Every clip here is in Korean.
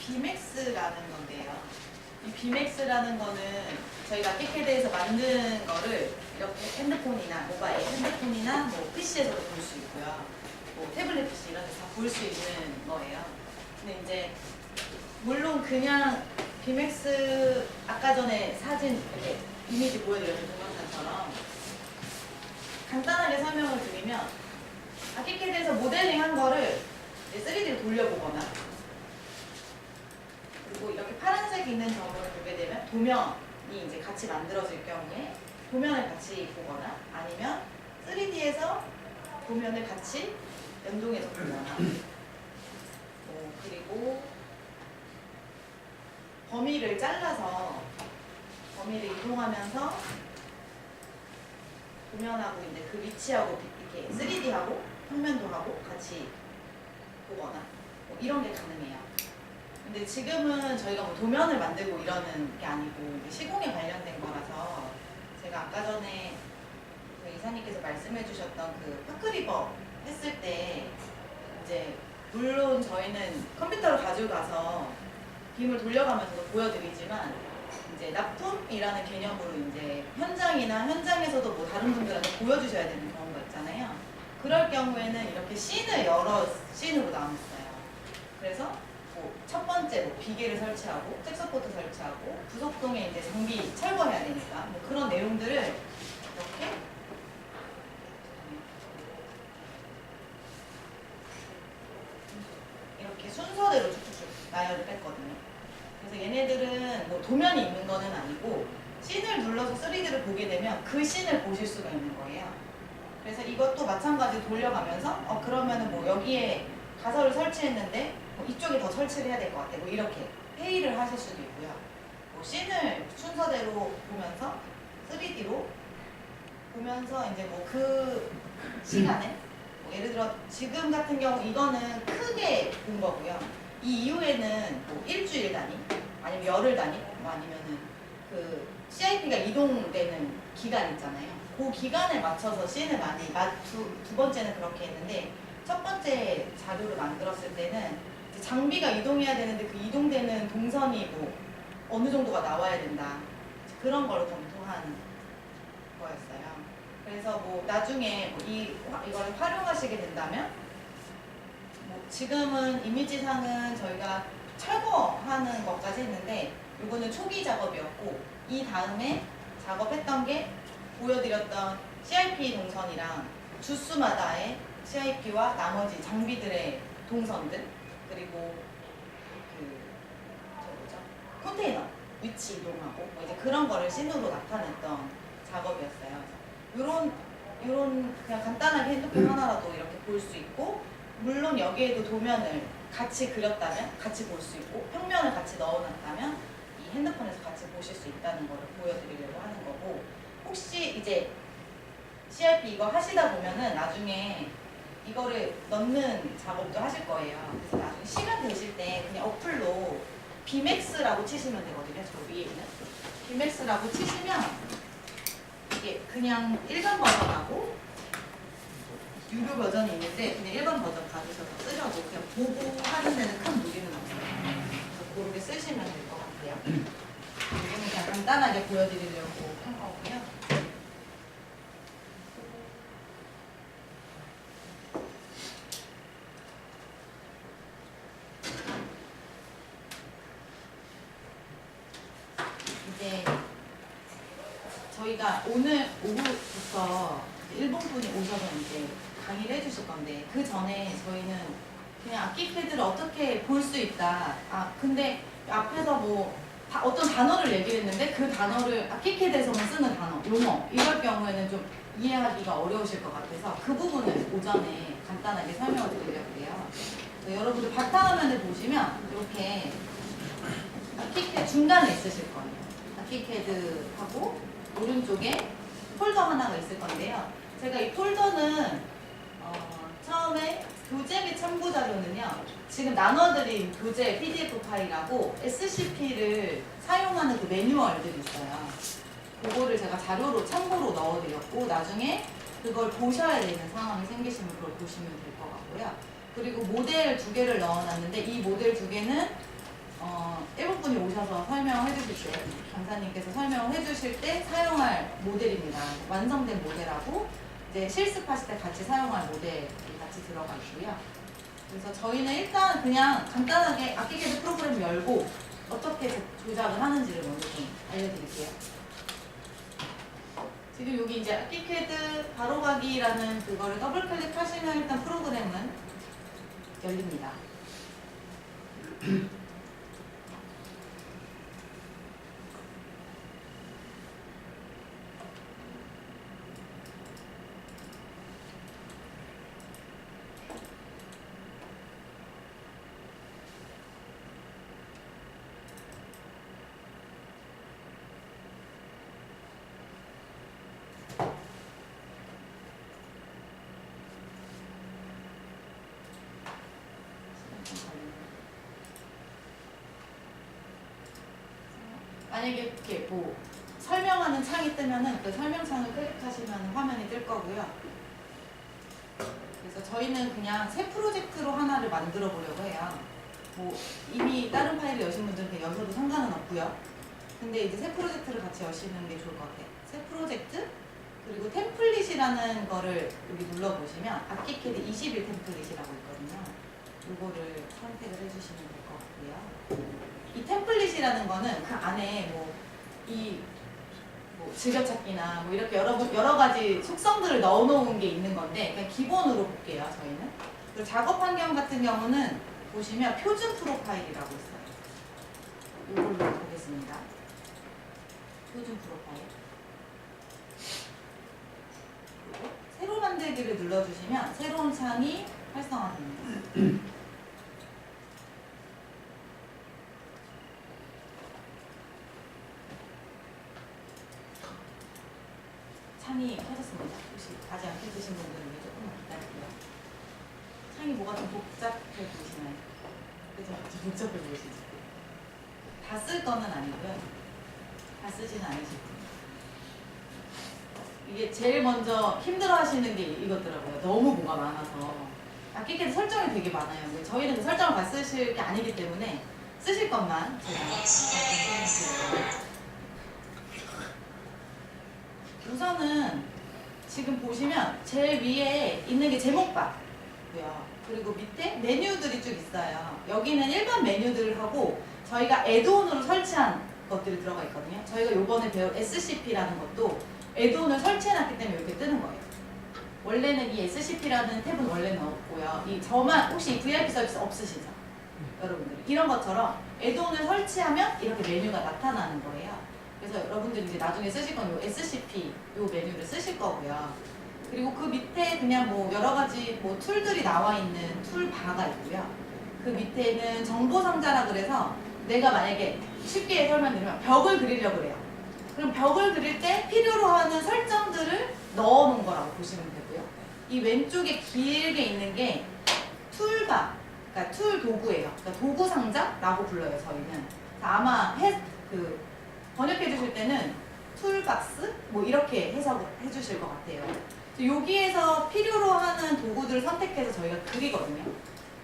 Bmax라는 건데요. 이 Bmax라는 거는 저희가 키캐드에서 만든 거를 이렇게 핸드폰이나 모바일 핸드폰이나 뭐 PC에서도 볼 수 있고요. 뭐 태블릿 PC 이런 데서 다 볼 수 있는 거예요. 근데 이제 물론 그냥 Bmax 아까 전에 사진 이렇게 이미지 보여드렸던 동영상처럼 간단하게 설명을 드리면 키캐드에서 모델링 한 거를 3D로 돌려보거나 그리고 이렇게 파란색 있는 점을 보게 되면 도면이 이제 같이 만들어질 경우에 도면을 같이 보거나 아니면 3D에서 도면을 같이 연동해서 보거나 그리고 범위를 잘라서 범위를 이동하면서 도면하고 이제 그 위치하고 이렇게 3D하고 평면도 하고 같이 보거나 이런 게 가능해요. 근데 지금은 저희가 뭐 도면을 만들고 이러는 게 아니고 시공에 관련된 거라서 제가 아까 전에 그 이사님께서 말씀해 주셨던 그 파크리버 했을 때 이제 물론 저희는 컴퓨터를 가지고 가서 빔을 돌려가면서도 보여드리지만 이제 납품이라는 개념으로 이제 현장에서도 뭐 다른 분들한테 보여주셔야 되는 경우가 있잖아요. 그럴 경우에는 이렇게 씬을 여러 씬으로 나눴어요. 그래서 뭐 첫 번째 뭐 비계를 설치하고 잭서포트 설치하고 부속동에 이제 장비 철거해야 되니까 뭐 그런 내용들을 이렇게 순서대로 쭉쭉쭉 나열을 뺐거든요. 그래서 얘네들은 뭐 도면이 있는 거는 아니고 씬을 눌러서 3D를 보게 되면 그 씬을 보실 수가 있는 거예요. 그래서 이것도 마찬가지로 돌려가면서 그러면은 뭐 여기에 가설을 설치했는데 뭐 이쪽에 더 설치를 해야 될 것 같아. 뭐 이렇게 회의를 하실 수도 있고요. 뭐 씬을 순서대로 보면서 3D로 보면서 이제 뭐 그 시간에 뭐 예를 들어 지금 같은 경우 이거는 크게 본 거고요. 이 이후에는 뭐 일주일 단위 아니면 열흘 단위 뭐 아니면은 그 CIP가 이동되는 기간 있잖아요. 그 기간에 맞춰서 씬을 많이 두 번째는 그렇게 했는데 첫 번째 자료를 만들었을 때는 이제 장비가 이동해야 되는데 그 이동되는 동선이 뭐 어느 정도가 나와야 된다 그런 걸로 검토한 거였어요. 그래서 뭐 나중에 뭐 이걸 활용하시게 된다면 뭐 지금은 이미지상은 저희가 철거하는 것까지 했는데 이거는 초기 작업이었고 이 다음에 작업했던 게 보여드렸던 CIP 동선이랑 주수마다의 CIP와 나머지 장비들의 동선들 그리고 컨테이너 위치 이동하고 뭐 이제 그런 거를 씬으로 나타냈던 작업이었어요. 이런 그냥 간단하게 핸드폰 하나라도 이렇게 볼 수 있고 물론 여기에도 도면을 같이 그렸다면 같이 볼 수 있고 평면을 같이 넣어놨다면 이 핸드폰에서 같이 보실 수 있다는 거를 보여드리려고 하는 거고 혹시 이제 CIP 이거 하시다 보면은 나중에 이거를 넣는 작업도 하실 거예요. 그래서 나중에 시간 되실 때 그냥 어플로 Bmax라고 치시면 되거든요. 저 위에 있는 Bmax라고 치시면 이게 그냥 일반 버전하고 유료 버전이 있는데 그냥 일반 버전 받으셔서 쓰려고 그냥 보고 하는 데는 큰 무리는 없어요. 그래서 그렇게 쓰시면 될 것 같아요. 이거는 그냥 간단하게 보여드리려고 한 거고요. 이제 저희가 오늘 오후부터 일본 분이 오셔서 이제 강의를 해주실 건데 그 전에 저희는 그냥 악기 패드를 어떻게 볼 수 있다. 근데 앞에서 뭐 어떤 단어를 얘기를 했는데 그 단어를 악기 패드에서만 쓰는 단어, 용어 이럴 경우에는 좀 이해하기가 어려우실 것 같아서 그 부분을 오전에 간단하게 설명을 드리려고 해요. 여러분들 바탕화면을 보시면 이렇게 악기 패드 중간에 있으실 거예요. 악기 패드하고 오른쪽에 폴더 하나가 있을 건데요. 제가 이 폴더는 처음에 교재 및 참고 자료는요. 지금 나눠드린 교재 PDF 파일하고 SCP를 사용하는 그 매뉴얼들이 있어요. 그거를 제가 자료로 참고로 넣어드렸고 나중에 그걸 보셔야 되는 상황이 생기시면 그걸 보시면 될 것 같고요. 그리고 모델 2개를 넣어놨는데 이 모델 2개는 일본 분이 오셔서 설명해 주실 때, 강사님께서 설명을 해 주실 때 사용할 모델입니다. 완성된 모델하고 이제 실습하실 때 같이 사용할 모델이 같이 들어가 있고요. 그래서 저희는 일단 그냥 간단하게 악기 캐드 프로그램 열고 어떻게 조작을 하는지를 먼저 좀 알려드릴게요. 지금 여기 이제 악기 캐드 바로가기라는 그거를 더블 클릭하시면 일단 프로그램은 열립니다. 만약에 이렇게 뭐 설명하는 창이 뜨면은 그 설명창을 클릭하시면 화면이 뜰 거고요. 그래서 저희는 그냥 새 프로젝트로 하나를 만들어 보려고 해요. 뭐 이미 다른 파일을 여신 분들은 그냥 여셔도 상관은 없고요. 근데 이제 새 프로젝트를 같이 여시는 게 좋을 것 같아요. 새 프로젝트 그리고 템플릿이라는 거를 여기 눌러보시면 악기 캐드 21 템플릿이라고 있거든요. 이거를 선택을 해주시면 될 것 같고요. 이 템플릿이라는 거는 그 안에 뭐 즐겨찾기나 뭐 이렇게 여러 가지 속성들을 넣어놓은 게 있는 건데 그냥 기본으로 볼게요. 저희는 그리고 작업 환경 같은 경우는 보시면 표준 프로파일이라고 있어요. 이걸로 보겠습니다. 표준 프로파일. 그리고 새로 만들기를 눌러주시면 새로운 창이 활성화됩니다. 창이 켜졌습니다. 혹시 아직 안 켜지신 분들은 조금만 기다릴게요. 창이 뭐가 좀 복잡해 보이시나요? 그죠? 좀 복잡해 보이시죠? 다 쓸 거는 아니고요. 다 쓰지는 않으실 거예요. 이게 제일 먼저 힘들어 하시는 게 이거더라고요. 너무 뭐가 많아서. 악기 캐드 설정이 되게 많아요. 근데 저희는 그 설정을 다 쓰실 게 아니기 때문에 쓰실 것만 제가 말씀드릴게요. 우선은 지금 보시면 제일 위에 있는 게 제목바고요. 그리고 밑에 메뉴들이 쭉 있어요. 여기는 일반 메뉴들하고 저희가 애드온으로 설치한 것들이 들어가 있거든요. 저희가 요번에 배운 SCP라는 것도 애드온을 설치해놨기 때문에 이렇게 뜨는 거예요. 원래는 이 SCP라는 탭은 원래는 없고요. 저만 혹시 이 VIP 서비스 없으시죠? 여러분들 이런 것처럼 애드온을 설치하면 이렇게 메뉴가 나타나는 거예요. 그래서 여러분들이 이제 나중에 쓰실 건 요 SCP 요 메뉴를 쓰실 거고요. 그리고 그 밑에 그냥 뭐 여러 가지 뭐 툴들이 나와 있는 툴바가 있고요. 그 밑에는 정보 상자라 그래서 내가 만약에 쉽게 설명드리면 벽을 그리려고 그래요. 그럼 벽을 그릴 때 필요로 하는 설정들을 넣어 놓은 거라고 보시면 되고요. 이 왼쪽에 길게 있는 게 툴바, 그러니까 툴 도구예요. 그러니까 도구 상자라고 불러요, 저희는. 아마 번역해 주실 때는 툴박스 뭐 이렇게 해석해 주실 것 같아요. 여기에서 필요로 하는 도구들을 선택해서 저희가 그리거든요.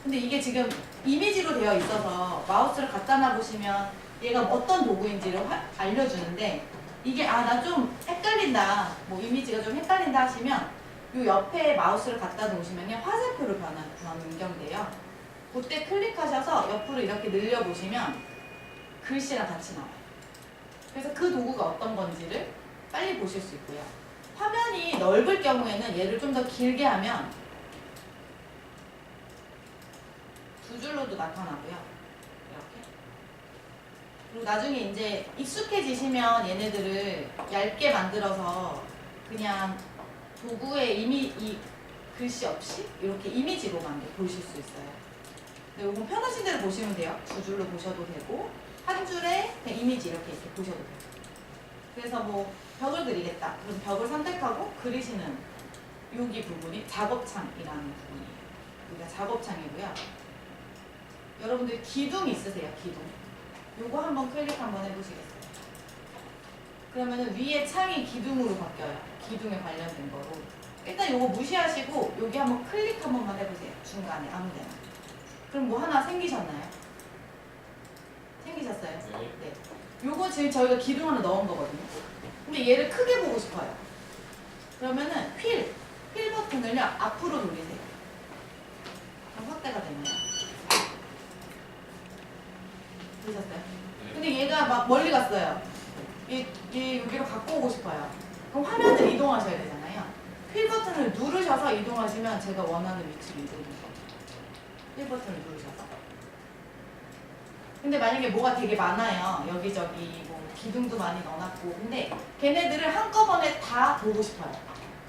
근데 이게 지금 이미지로 되어 있어서 마우스를 갖다 놔보시면 얘가 어떤 도구인지를 알려주는데 이게 나 좀 헷갈린다, 뭐 이미지가 좀 헷갈린다 하시면 이 옆에 마우스를 갖다 놓으시면 화살표로 변경돼요. 그때 클릭하셔서 옆으로 이렇게 늘려보시면 글씨랑 같이 나와요. 그래서 그 도구가 어떤 건지를 빨리 보실 수 있고요. 화면이 넓을 경우에는 얘를 좀 더 길게 하면 두 줄로도 나타나고요. 이렇게. 그리고 나중에 이제 익숙해지시면 얘네들을 얇게 만들어서 그냥 도구에 이 글씨 없이 이렇게 이미지로만 보실 수 있어요. 근데 이건 편하신 대로 보시면 돼요. 두 줄로 보셔도 되고 한 줄에 그냥 이미지 이렇게 보셔도 돼요. 그래서 뭐 벽을 그리겠다. 그럼 벽을 선택하고 그리시는 여기 부분이 작업창이라는 부분이에요. 여기가 작업창이고요. 여러분들 기둥 있으세요? 기둥. 요거 한번 클릭 한번 해보시겠어요? 그러면은 위에 창이 기둥으로 바뀌어요. 기둥에 관련된 거로. 일단 요거 무시하시고 여기 한번 클릭 한 번만 해보세요. 중간에 아무데나. 그럼 뭐 하나 생기셨나요? 생기셨어요? 네. 네. 요거 지금 저희가 기둥 하나 넣은 거거든요. 근데 얘를 크게 보고 싶어요. 그러면은 휠 버튼을요 앞으로 돌리세요. 그럼 확대가 되나요? 되셨어요? 네. 근데 얘가 막 멀리 갔어요. 얘 여기로 갖고 오고 싶어요. 그럼 화면을 이동하셔야 되잖아요. 휠 버튼을 누르셔서 이동하시면 제가 원하는 위치로 이동해요. 휠 버튼을 누르셔서. 근데 만약에 뭐가 되게 많아요. 여기저기 뭐 기둥도 많이 넣어놨고. 근데 걔네들을 한꺼번에 다 보고 싶어요.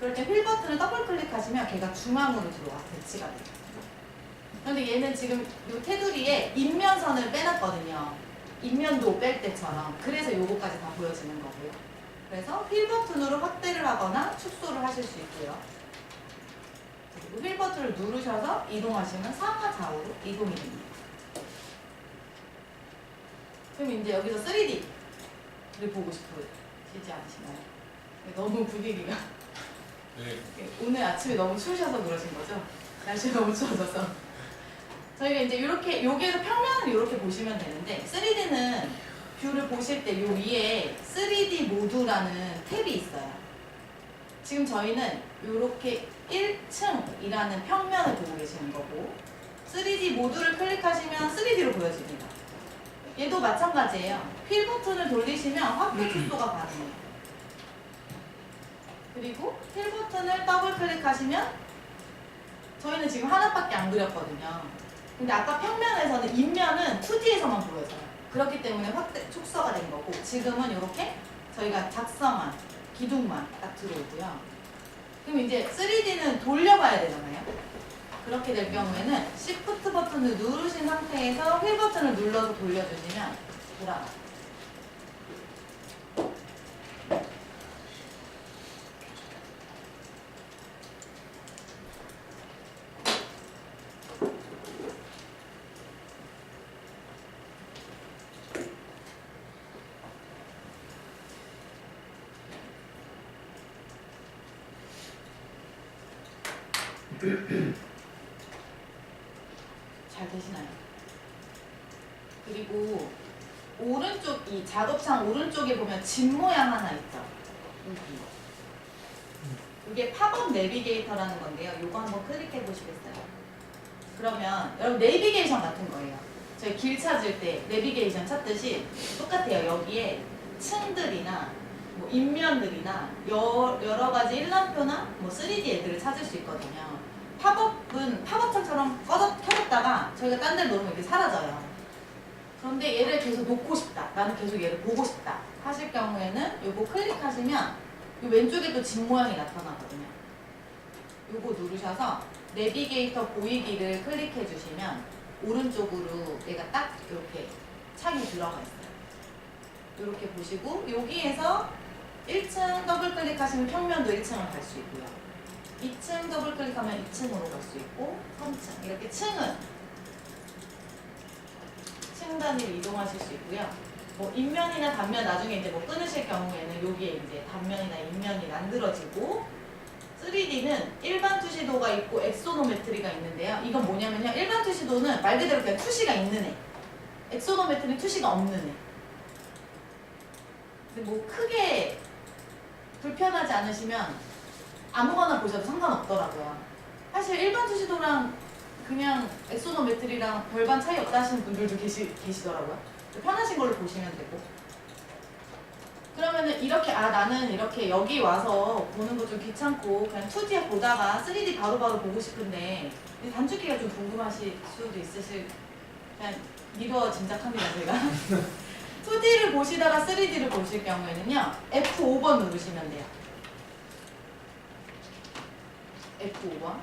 그럴 때 휠 버튼을 더블 클릭하시면 걔가 중앙으로 들어와 배치가 돼요. 그런데 얘는 지금 이 테두리에 인면선을 빼놨거든요. 인면도 뺄 때처럼. 그래서 요거까지 다 보여지는 거고요. 그래서 휠 버튼으로 확대를 하거나 축소를 하실 수 있고요. 그리고 휠 버튼을 누르셔서 이동하시면 상하 좌우로 이동이 됩니다. 그럼 이제 여기서 3D를 보고 싶으시지 않으시나요? 너무 분위기가 네. 오늘 아침에 너무 추우셔서 그러신 거죠? 날씨가 너무 추워져서 저희가 이제 이렇게 여기에서 평면을 이렇게 보시면 되는데 3D는 뷰를 보실 때 요 위에 3D 모드라는 탭이 있어요. 지금 저희는 이렇게 1층이라는 평면을 보고 계시는 거고 3D 모드를 클릭하시면 3D로 보여집니다. 얘도 마찬가지예요. 휠 버튼을 돌리시면 확대 축소가 가능해요. 그리고 휠 버튼을 더블 클릭하시면 저희는 지금 하나밖에 안 그렸거든요. 근데 아까 평면에서는 인면은 2D에서만 보여져요. 그렇기 때문에 확대 축소가 된 거고 지금은 이렇게 저희가 작성한 기둥만 딱 들어오고요. 그럼 이제 3D는 돌려봐야 되잖아요. 그렇게 될 경우에는 Shift 버튼을 누르신 상태에서 휠 버튼을 눌러서 돌려주시면 돌아가요. 잘 되시나요? 그리고 오른쪽 이 작업창 오른쪽에 보면 집 모양 하나 있죠. 이게 팝업 내비게이터라는 건데요. 이거 한번 클릭해 보시겠어요? 그러면 여러분 내비게이션 같은 거예요. 저희 길 찾을 때 내비게이션 찾듯이 똑같아요. 여기에 층들이나 뭐 인면들이나 여러 가지 일람표나 뭐 3D 애들을 찾을 수 있거든요. 팝업은 팝업창처럼 켜졌다가 저희가 딴 데를 놓으면 이렇게 사라져요. 그런데 얘를 계속 놓고 싶다. 나는 계속 얘를 보고 싶다. 하실 경우에는 요거 클릭하시면 요 왼쪽에 또 집 모양이 나타나거든요. 요거 누르셔서 내비게이터 보이기를 클릭해 주시면 오른쪽으로 얘가 딱 이렇게 창이 들어가 있어요. 이렇게 보시고 여기에서 1층 더블 클릭하시면 평면도 1층을 갈 수 있고요. 2층 더블 클릭하면 2층으로 갈 수 있고 3층 이렇게 층 단위로 이동하실 수 있고요. 뭐 인면이나 단면 나중에 이제 뭐 끊으실 경우에는 여기에 이제 단면이나 인면이 만들어지고 3D는 일반 투시도가 있고 엑소노메트리가 있는데요. 이건 뭐냐면요. 일반 투시도는 말 그대로 그냥 투시가 있는 애. 엑소노메트리는 투시가 없는 애. 근데 뭐 크게 불편하지 않으시면 아무거나 보셔도 상관없더라고요. 사실 일반 투시도랑 그냥 엑소노메트리랑 별반 차이 없다 하시는 분들도 계시더라고요. 편하신 걸로 보시면 되고. 그러면은 이렇게 나는 이렇게 여기 와서 보는 거 좀 귀찮고 그냥 2D 보다가 3D 바로바로 보고 싶은데 단축키가 좀 궁금하실 수도 있으실 그냥 미뤄 짐작합니다 제가. 2D를 보시다가 3D를 보실 경우에는요 F5번 누르시면 돼요. F5번.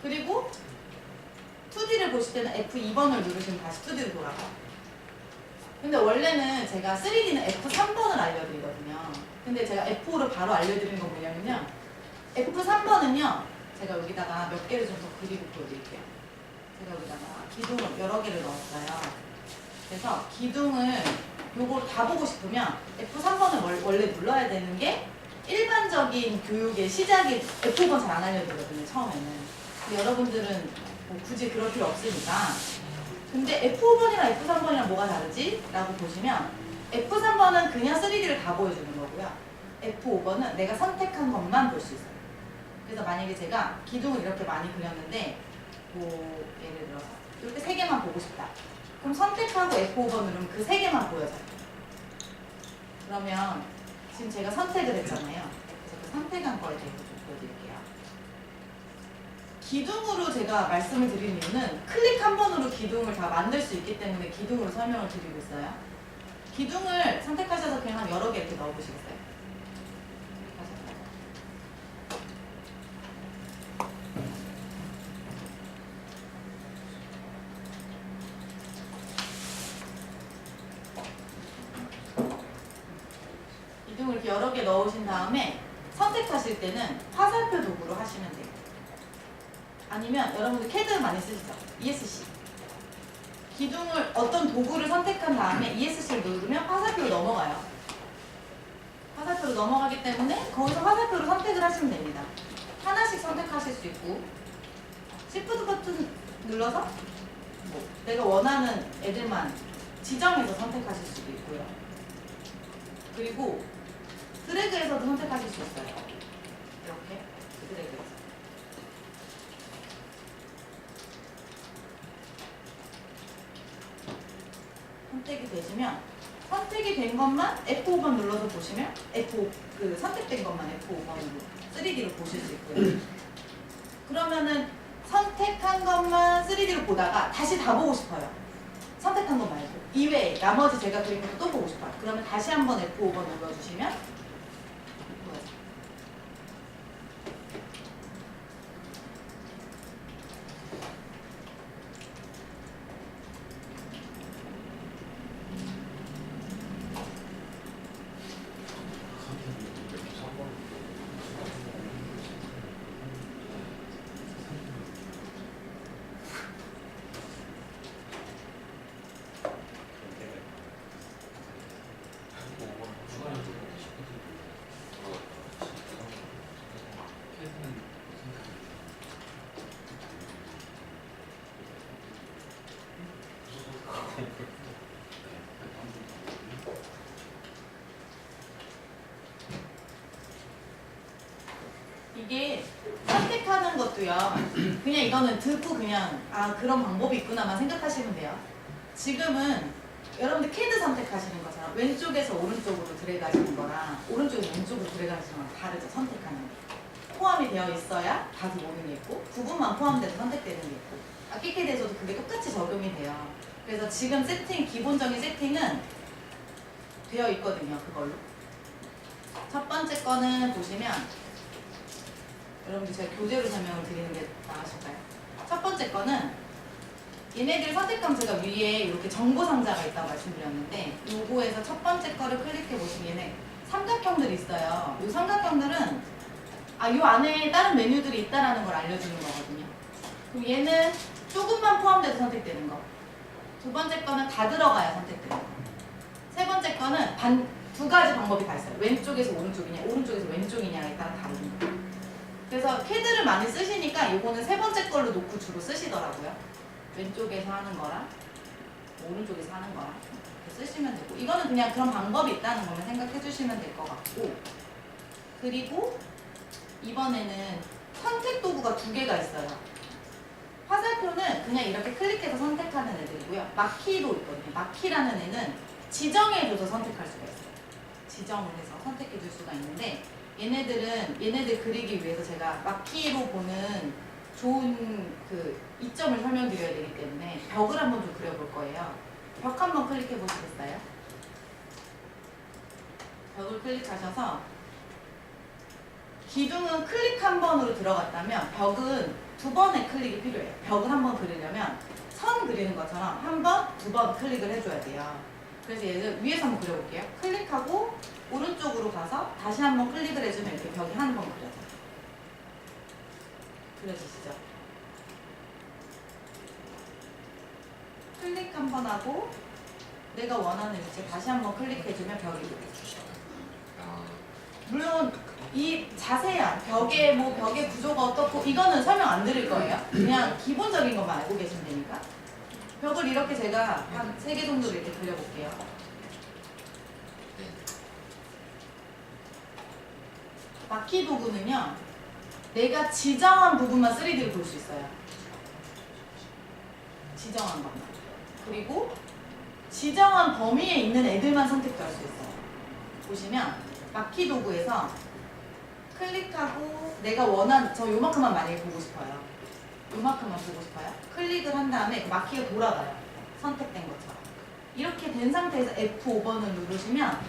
그리고 2D를 보실 때는 F2번을 누르시면 다시 2D로 돌아가요. 근데 원래는 제가 3D는 F3번을 알려드리거든요. 근데 제가 F5를 바로 알려드리는 건 뭐냐면요. F3번은요. 제가 여기다가 몇 개를 좀 더 그리고 보여드릴게요. 제가 여기다가 기둥을 여러 개를 넣었어요. 그래서 기둥을 요걸 다 보고 싶으면 F3번을 원래 눌러야 되는 게 일반적인 교육의 시작이 F5번 잘 안 알려드리거든요. 처음에는. 근데 여러분들은 뭐 굳이 그럴 필요 없으니까 근데 F5번이랑 F3번이랑 뭐가 다르지? 라고 보시면 F3번은 그냥 3D를 다 보여주는 거고요. F5번은 내가 선택한 것만 볼 수 있어요. 그래서 만약에 제가 기둥을 이렇게 많이 그렸는데 뭐 예를 들어서 이렇게 3개만 보고 싶다. 그럼 선택하고 F5번 누르면 그 3개만 보여져요. 그러면 지금 제가 선택을 했잖아요. 그래서 그 선택한 거에 대해서 좀 보여드릴게요. 기둥으로 제가 말씀을 드리는 이유는 클릭 한 번으로 기둥을 다 만들 수 있기 때문에 기둥으로 설명을 드리고 있어요. 기둥을 선택하셔서 그냥 한 여러 개 이렇게 넣어보시겠어요? 기둥을 이렇게 여러 개 넣으신 다음에 선택하실 때는 화살표 도구로 하시면 돼요. 아니면 여러분들 캐드 많이 쓰시죠? ESC. 기둥을 어떤 도구를 선택한 다음에 ESC를 누르면 화살표로 넘어가요. 화살표로 넘어가기 때문에 거기서 화살표로 선택을 하시면 됩니다. 하나씩 선택하실 수 있고 Shift 버튼 눌러서 뭐 내가 원하는 애들만 지정해서 선택하실 수도 있고요. 그리고 드래그해서도 선택하실 수 있어요. 이렇게 드래그해서. 선택이 되시면 선택이 된 것만 F5번 눌러서 보시면 F5 그 선택된 것만 F5번으로 3D로 보실 수 있고요. 그러면은 선택한 것만 3D로 보다가 다시 다 보고 싶어요. 선택한 것 말고 이외에 나머지 제가 그린 것도 또 보고 싶어요. 그러면 다시 한번 F5번 눌러주시면 이게 선택하는 것도요. 그냥 이거는 듣고 그냥 아 그런 방법이 있구나만 생각하시면 돼요. 지금은 여러분들 캐드 선택하시는 것처럼 왼쪽에서 오른쪽으로 드래그 하시는 거랑 오른쪽에서 왼쪽으로 드래그 하시는 거랑 다르죠. 선택하는 게. 포함이 되어 있어야 다 들어오는 게 있고 부분만 포함돼서 선택되는 게 있고 악기 캐드에서도 그게 똑같이 적용이 돼요. 그래서 지금 세팅 기본적인 세팅은 되어 있거든요. 그걸로. 첫 번째 거는 보시면 여러분들 제가 교재로 설명을 드리는 게 나으실까요? 첫 번째 거는 얘네들 선택하면 제가 위에 이렇게 정보 상자가 있다고 말씀드렸는데 요거에서 첫 번째 거를 클릭해 보시면 얘네 삼각형들이 있어요. 이 삼각형들은 요 안에 다른 메뉴들이 있다라는 걸 알려주는 거거든요. 그럼 얘는 조금만 포함돼서 선택되는 거. 두 번째 거는 다 들어가야 선택되는 거. 세 번째 거는 두 가지 방법이 다 있어요. 왼쪽에서 오른쪽이냐, 오른쪽에서 왼쪽이냐에 따라 다른 거. 그래서 캐드를 많이 쓰시니까 요거는 세 번째 걸로 놓고 주로 쓰시더라고요. 왼쪽에서 하는 거랑 오른쪽에서 하는 거랑 이렇게 쓰시면 되고 이거는 그냥 그런 방법이 있다는 것만 생각해 주시면 될 것 같고 그리고 이번에는 선택 도구가 2개가 있어요. 화살표는 그냥 이렇게 클릭해서 선택하는 애들이고요. 마키도 있거든요. 마키라는 애는 지정해줘서 선택할 수가 있어요. 지정을 해서 선택해 줄 수가 있는데 얘네들 그리기 위해서 제가 마키로 보는 좋은 그 이점을 설명드려야 되기 때문에 벽을 한번 좀 그려볼 거예요. 벽 한번 클릭해 보시겠어요? 벽을 클릭하셔서 기둥은 클릭 한 번으로 들어갔다면 벽은 2번의 클릭이 필요해요. 벽을 한번 그리려면 선 그리는 것처럼 한 번, 2번 클릭을 해줘야 돼요. 그래서 얘를 위에서 한번 그려볼게요. 클릭하고 오른쪽으로 가서 다시 한번 클릭을 해주면 이렇게 벽이 한 번 그려져요. 그려지시죠? 클릭 한 번 하고 내가 원하는 위치에 다시 한번 클릭해주면 벽이 그려져요. 물론 이 자세한 벽의 구조가 어떻고 이거는 설명 안 드릴 거예요. 그냥 기본적인 것만 알고 계시면 되니까. 벽을 이렇게 제가 한 3개 정도로 이렇게 그려볼게요. 네. 마키 도구는요, 내가 지정한 부분만 3D로 볼 수 있어요. 지정한 것만. 그리고 지정한 범위에 있는 애들만 선택도 할 수 있어요. 보시면 마키 도구에서 클릭하고 내가 원하는, 저 요만큼만 만약에 보고 싶어요. 요만큼만 보고 싶어요. 클릭을 한 다음에 마키가 돌아가요. 선택된 것처럼. 이렇게 된 상태에서 F5번을 누르시면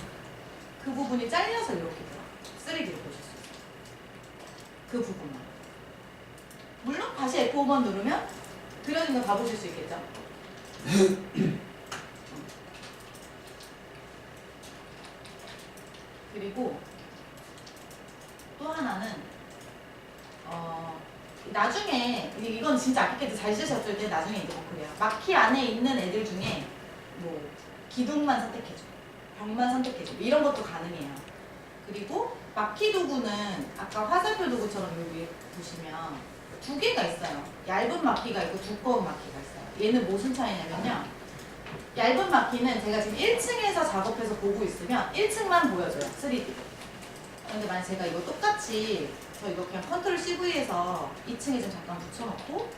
그 부분이 잘려서 이렇게 들어가요. 3D로 보실 수 있어요. 그 부분만. 물론 다시 F5번 누르면 그려진 거 다 보실 수 있겠죠? 그리고 또 하나는 나중에 이건 진짜 아끼게도 잘 쓰셨을 때 나중에 이제 뭐 그래요. 마키 안에 있는 애들 중에 뭐 기둥만 선택해줘, 벽만 선택해줘 이런 것도 가능해요. 그리고 마키 도구는 아까 화살표 도구처럼 여기 위에 보시면 2개가 있어요. 얇은 마키가 있고 두꺼운 마키가 있어요. 얘는 무슨 차이냐면요. 얇은 마키는 제가 지금 1층에서 작업해서 보고 있으면 1층만 보여줘요. 3D. 근데 만약 제가 이거 똑같이 저 이거 그냥 컨트롤 CV에서 2층에 좀 잠깐 붙여놓고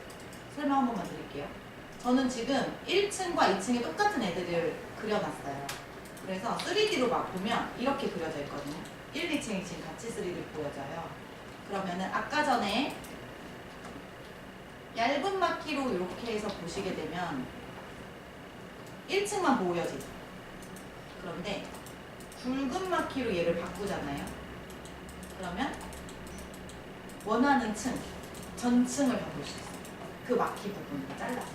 설명 한 번만 드릴게요. 저는 지금 1층과 2층에 똑같은 애들을 그려놨어요. 그래서 3D로 막 보면 이렇게 그려져 있거든요. 1, 2층이 지금 같이 3D로 보여져요. 그러면은 아까 전에 얇은 마키로 이렇게 해서 보시게 되면 1층만 보여지죠. 그런데 굵은 마키로 얘를 바꾸잖아요. 그러면 원하는 층, 전층을 바꿀 수 있어요. 그 마키 부분을 잘라서.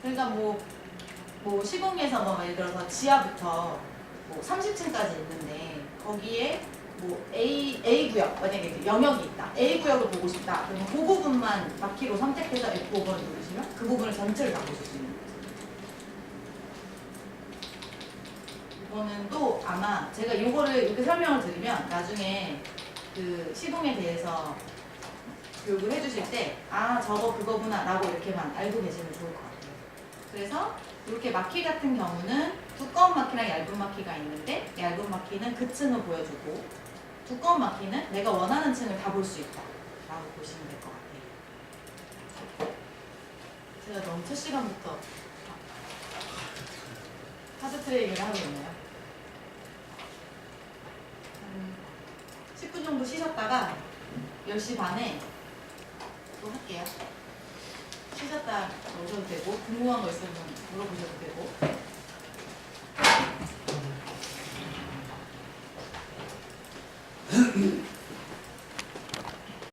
그러니까 뭐 시공에서 뭐 예를 들어서 지하부터 뭐 30층까지 있는데 거기에 뭐 A 구역, 만약에 영역이 있다. A 구역을 보고 싶다. 그러면 그 부분만 마키로 선택해서 F5번을 누르시면 그 부분을 전체를 다 보실 수 있는 거죠. 이거는 또 아마 제가 이거를 이렇게 설명을 드리면 나중에 그 시공에 대해서 교육을 해주실 때 아 저거 그거구나 라고 이렇게만 알고 계시면 좋을 것 같아요. 그래서 이렇게 마키 같은 경우는 두꺼운 마키랑 얇은 마키가 있는데 얇은 마키는 그 층을 보여주고 두꺼운 마키는 내가 원하는 층을 다 볼 수 있다 라고 보시면 될 것 같아요. 제가 너무 첫 시간부터 하드 트레이닝을 하고 있네요. 10분 정도 쉬셨다가 10시 반에 또 할게요. 쉬셨다 오셔도 되고 궁금한 거 있으면 물어보셔도 되고